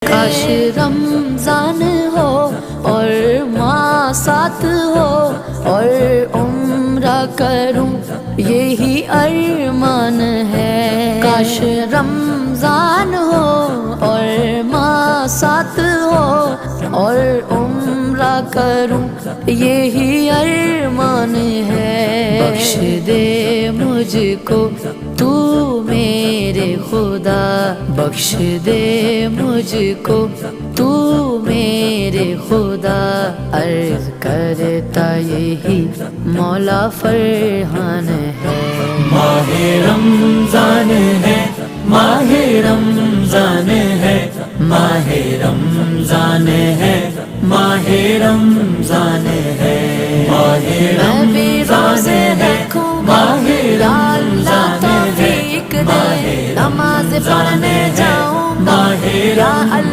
کاش رمضان ہو اور ماں ساتھ ہو اور عمرہ کروں یہی ارمان ہے. کاش رمضان ہو اور ماں ساتھ ہو اور عمرہ کروں یہی ارمان ہے. بخش دے مجھ کو تو میرے خدا، بخش دے مجھ کو تو میرے خدا. عرض کرتا یہی مولا فرحان ہے. ماہ رمضان ہے، ماہ رمضان ہے، ماہ رمضان ہے، ماہ رمضان ہے، ماہ رمضان ہے، ماہ رمضان ہے، نماز پڑھنے جاؤں گا یا اللہ.